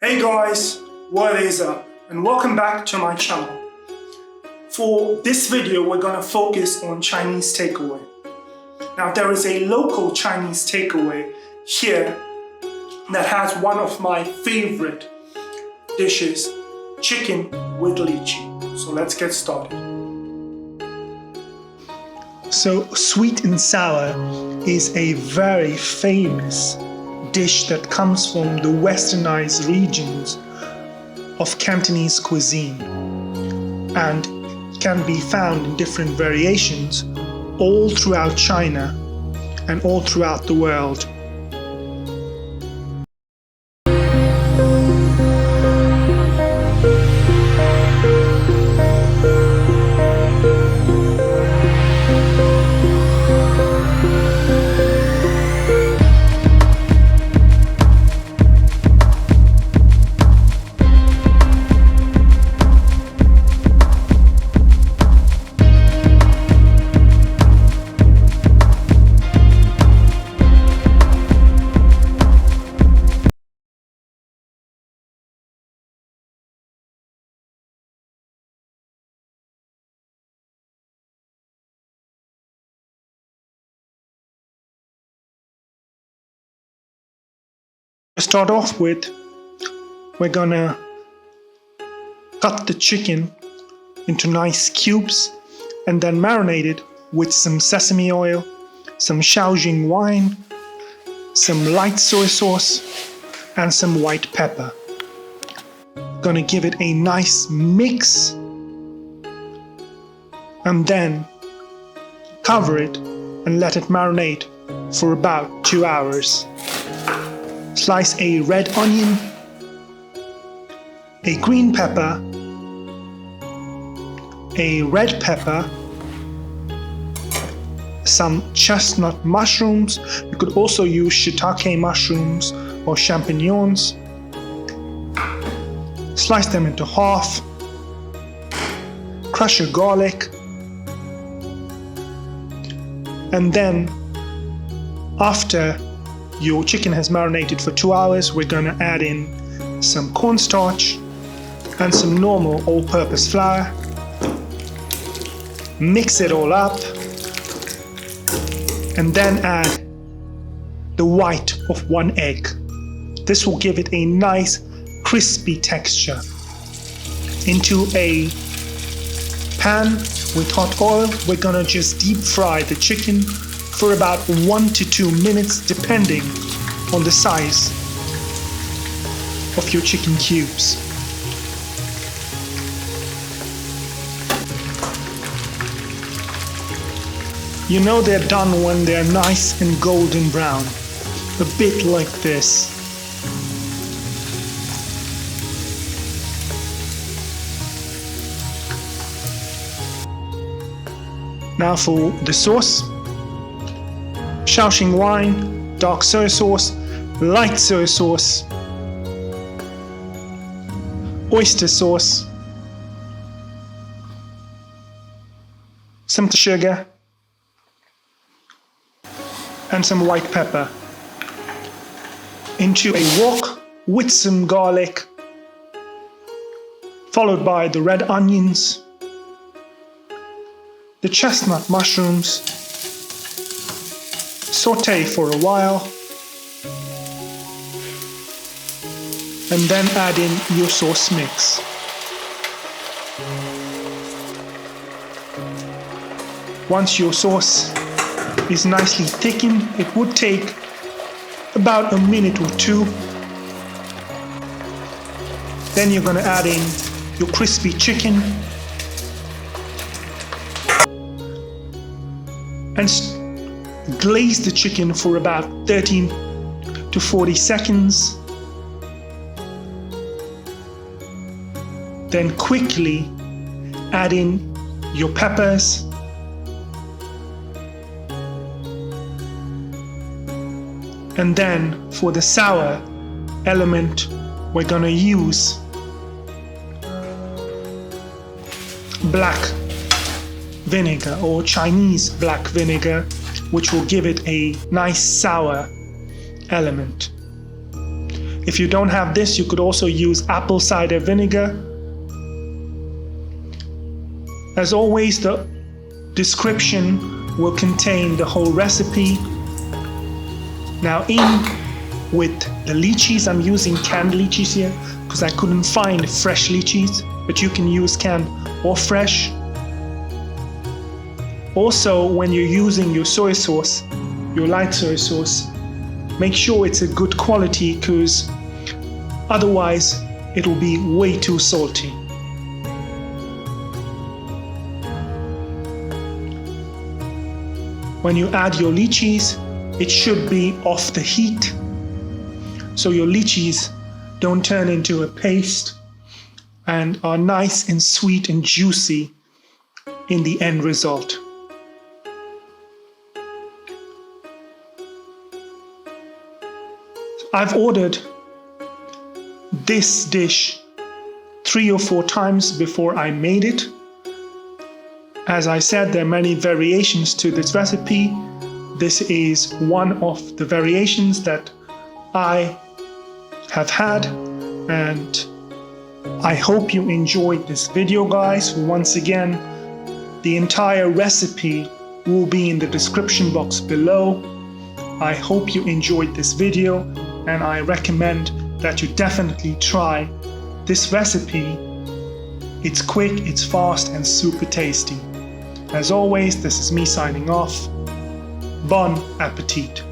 Hey guys, what is up? And welcome back to my channel. For this video, we're gonna focus on Chinese takeaway. Now there is a local Chinese takeaway here that has one of my favorite dishes, chicken with lychee. So let's get started. So sweet and sour is a very famous dish that comes from the westernized regions of Cantonese cuisine and can be found in different variations all throughout China and all throughout the world. To start off with, we're gonna cut the chicken into nice cubes and then marinate it with some sesame oil, some Shaoxing wine, some light soy sauce, and some white pepper. Gonna give it a nice mix and then cover it and let it marinate for about 2 hours. Slice a red onion, a green pepper, a red pepper, some chestnut mushrooms. You could also use shiitake mushrooms or champignons. Slice them into half. Crush your garlic. And then, after your chicken has marinated for 2 hours, we're going to add in some cornstarch and some normal all-purpose flour. Mix it all up and then add the white of 1 egg. This will give it a nice crispy texture. Into a pan with hot oil, we're going to just deep fry the chicken for about 1 to 2 minutes, depending on the size of your chicken cubes. You know they're done when they're nice and golden brown, a bit like this. Now for the sauce. Shaoxing Wine, Dark Soy Sauce, Light Soy Sauce, Oyster Sauce, some sugar, and some white pepper. Into a wok with some garlic, followed by the red onions, the chestnut mushrooms. Saute for a while and then add in your sauce mix. Once your sauce is nicely thickened, it would take about a minute or 2. Then you're going to add in your crispy chicken and glaze the chicken for about 30 to 40 seconds. Then quickly add in your peppers. And then for the sour element, we're gonna use black vinegar or Chinese black vinegar, which will give it a nice sour element. If you don't have this, you could also use apple cider vinegar. As always, the description will contain the whole recipe. Now in with the lychees, I'm using canned lychees here because I couldn't find fresh lychees, but you can use canned or fresh. Also, when you're using your soy sauce, your light soy sauce, make sure it's a good quality because otherwise it will be way too salty. When you add your lychees, it should be off the heat, so your lychees don't turn into a paste and are nice and sweet and juicy in the end result. I've ordered this dish 3 or 4 times before I made it. As I said, there are many variations to this recipe. This is one of the variations that I have had, and I hope you enjoyed this video, guys. Once again, the entire recipe will be in the description box below. I hope you enjoyed this video, and I recommend that you definitely try this recipe. It's quick, it's fast, and super tasty. As always, this is me signing off. Bon appetit!